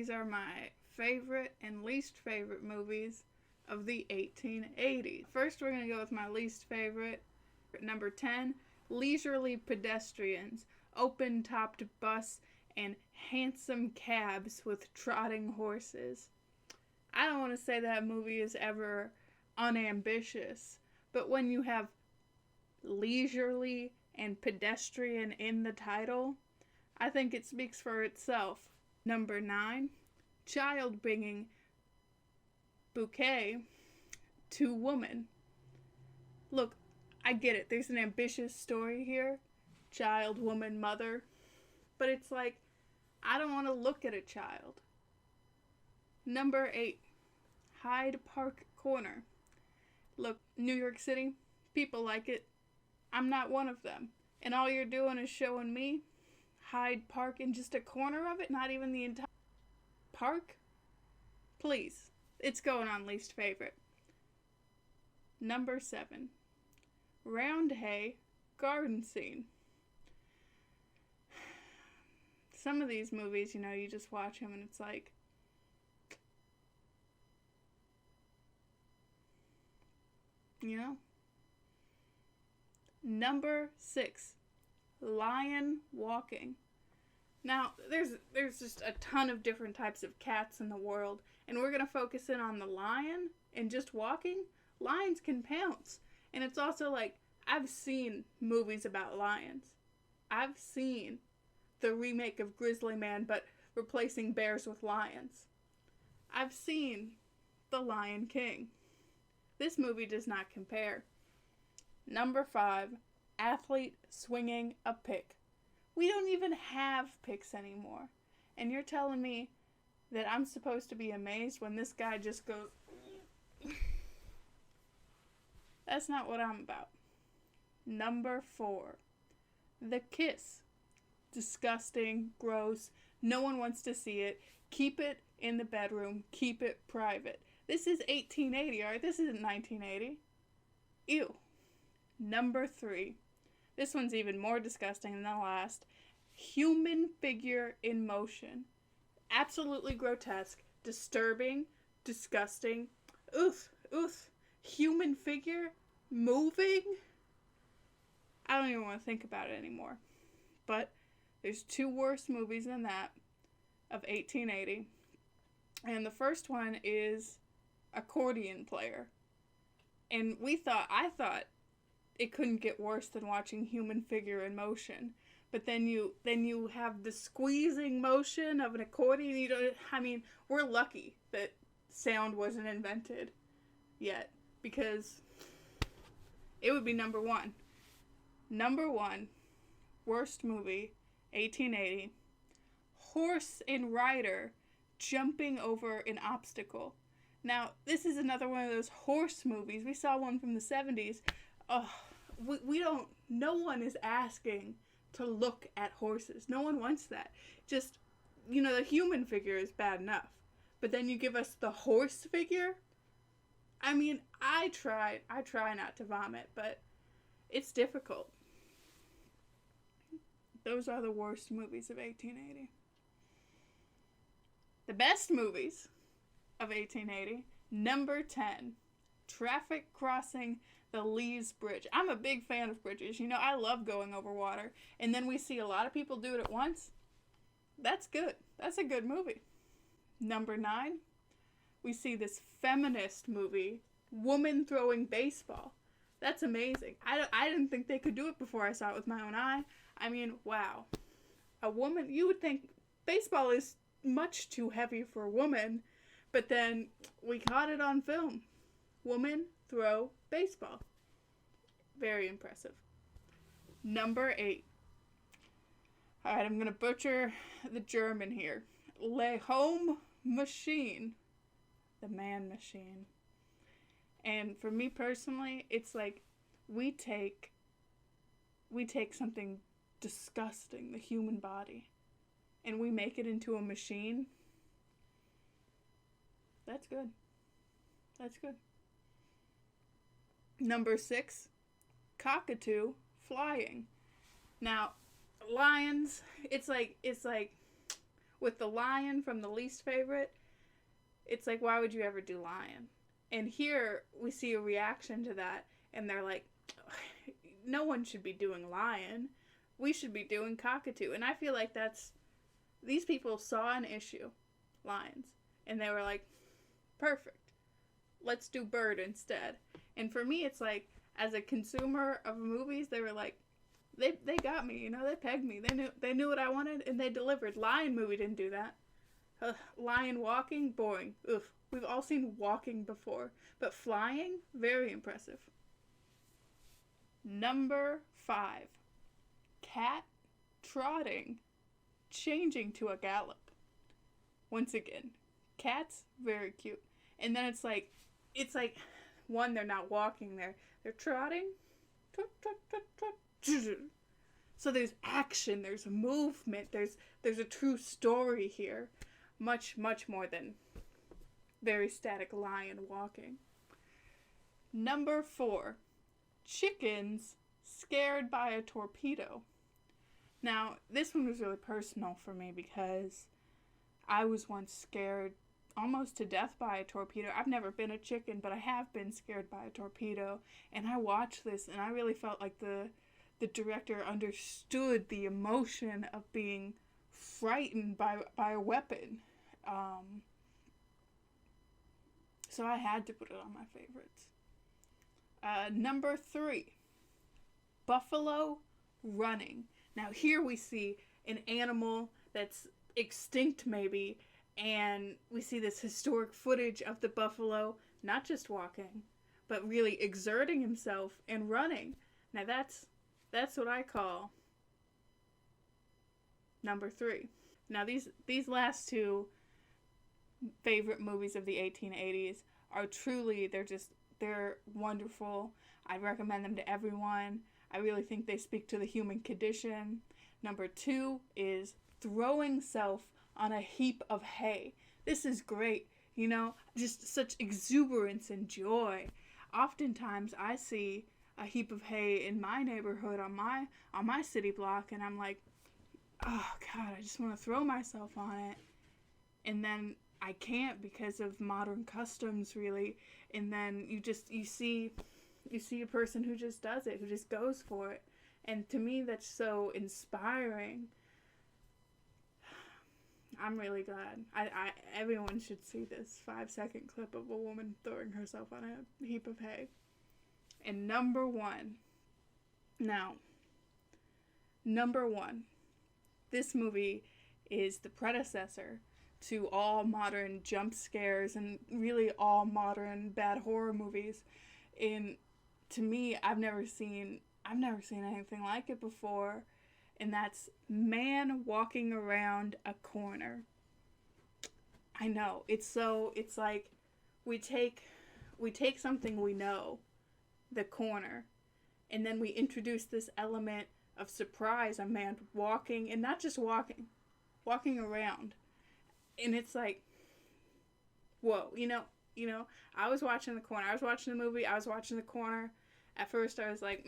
These are my favorite and least favorite movies of the 1880s. First, we're going to go with my least favorite. Number 10, Leisurely Pedestrians, open-topped bus and handsome cabs with trotting horses. I don't want to say that movie is ever unambitious, but when you have leisurely and pedestrian in the title, I think it speaks for itself. Number 9, Child Bringing Bouquet to Woman. Look, I get it. There's an ambitious story here. Child, woman, mother. But it's like, I don't want to look at a child. Number 8, Hyde Park Corner. Look, New York City, people like it. I'm not one of them. And all you're doing is showing me Hyde Park in just a corner of it, not even the entire park. Please, it's going on least favorite. Number 7, Roundhay Garden Scene. Some of these movies, you just watch them and it's like, Number 6, Lion Walking. Now, there's just a ton of different types of cats in the world, and we're going to focus in on the lion and just walking. Lions can pounce. And it's also like, I've seen movies about lions. I've seen the remake of Grizzly Man, but replacing bears with lions. I've seen The Lion King. This movie does not compare. Number 5, Athlete Swinging a Pick. We don't even have picks anymore. And you're telling me that I'm supposed to be amazed when this guy just goes... That's not what I'm about. Number 4, The Kiss. Disgusting, gross, no one wants to see it. Keep it in the bedroom, keep it private. This is 1880, alright? This isn't 1980. Ew. Number 3. This one's even more disgusting than the last. Human Figure in Motion. Absolutely grotesque, disturbing, disgusting. Oof, oof. Human figure moving? I don't even want to think about it anymore. But there's 2 worse movies than that of 1880. And the first one is Accordion Player. And I thought it couldn't get worse than watching Human Figure in Motion. But then you have the squeezing motion of an accordion. We're lucky that sound wasn't invented yet, because it would be number 1. Number 1, worst movie, 1880. Horse and rider jumping over an obstacle. Now, this is another one of those horse movies. We saw one from the 70s. No one is asking to look at horses. No one wants that. Just, the human figure is bad enough. But then you give us the horse figure? I try not to vomit, but it's difficult. Those are the worst movies of 1880. The best movies of 1880, number 10, Traffic Crossing the Lees Bridge. I'm a big fan of bridges. I love going over water. And then we see a lot of people do it at once. That's good. That's a good movie. Number 9, we see this feminist movie, Woman Throwing Baseball. That's amazing. I didn't think they could do it before I saw it with my own eye. Wow. A woman, you would think baseball is much too heavy for a woman, but then we caught it on film. Woman throw baseball. Very impressive. Number 8. Alright, I'm going to butcher the German here. Le Home Machine. The man machine. And for me personally, it's like we take something disgusting, the human body, and we make it into a machine. That's good. That's good. Number 6, Cockatoo Flying. Now, lions, it's like with the lion from the least favorite, it's like, why would you ever do lion? And here we see a reaction to that, and they're like, no one should be doing lion. We should be doing cockatoo. And I feel like these people saw an issue, lions, and they were like, perfect. Let's do bird instead. And for me, it's like, as a consumer of movies, they were like, they got me, they pegged me. They knew what I wanted, and they delivered. Lion movie didn't do that. Lion walking, boring. Oof. We've all seen walking before. But flying, very impressive. Number 5. Cat trotting, changing to a gallop. Once again, cats, very cute. And then it's like, one, they're not walking, they're trotting. Trot, trot, trot, trot. So there's action, there's movement, there's a true story here. Much, much more than very static lion walking. Number 4. Chickens scared by a torpedo. Now, this one was really personal for me because I was once scared almost to death by a torpedo. I've never been a chicken, but I have been scared by a torpedo. And I watched this, and I really felt like the director understood the emotion of being frightened by a weapon. So I had to put it on my favorites. Number 3. Buffalo running. Now here we see an animal that's extinct maybe, and we see this historic footage of the buffalo not just walking, but really exerting himself and running. Now that's what I call number 3. Now these last 2 favorite movies of the 1880s are truly, they're wonderful. I recommend them to everyone. I really think they speak to the human condition. Number 2 is throwing self on a heap of hay. This is great, just such exuberance and joy. Oftentimes I see a heap of hay in my neighborhood on my city block, and I'm like, oh God, I just want to throw myself on it. And then I can't because of modern customs, really. And then you see a person who just does it, who just goes for it. And to me, that's so inspiring. I'm really glad. Everyone should see this 5-second clip of a woman throwing herself on a heap of hay. And number 1. Now, number 1. This movie is the predecessor to all modern jump scares and really all modern bad horror movies. And to me, I've never seen anything like it before. And that's man walking around a corner. I know, it's like we take something we know, the corner, and then we introduce this element of surprise, a man walking, and not just walking around. And it's like, whoa, I was watching the corner, I was watching the movie, I was watching the corner. At first I was like,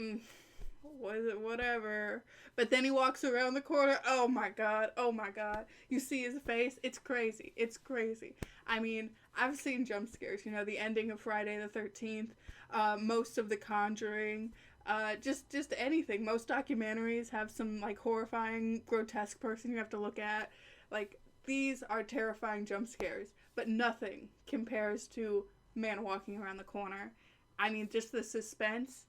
whatever. But then he walks around the corner. Oh my god. You see his face. It's crazy. I mean, I've seen jump scares. The ending of Friday the 13th. Most of The Conjuring. Just anything. Most documentaries have some horrifying, grotesque person you have to look at. These are terrifying jump scares. But nothing compares to man walking around the corner. I mean, just the suspense.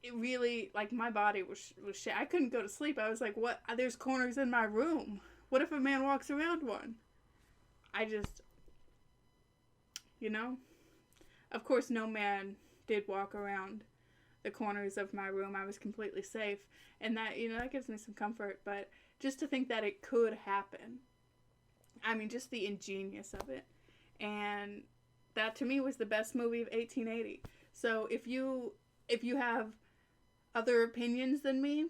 It really, my body was shit. I couldn't go to sleep. I was like, what? There's corners in my room. What if a man walks around one? Of course, no man did walk around the corners of my room. I was completely safe. And that, that gives me some comfort. But just to think that it could happen. I mean, just the ingenious of it. And that, to me, was the best movie of 1880. So if you have other opinions than me,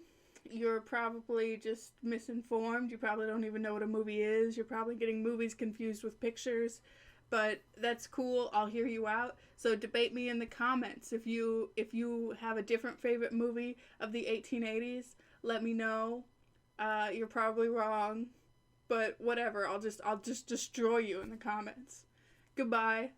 you're probably just misinformed. You probably don't even know what a movie is. You're probably getting movies confused with pictures. But that's cool. I'll hear you out. So debate me in the comments. If you have a different favorite movie of the 1880s, let me know. You're probably wrong. But whatever, I'll just destroy you in the comments. Goodbye.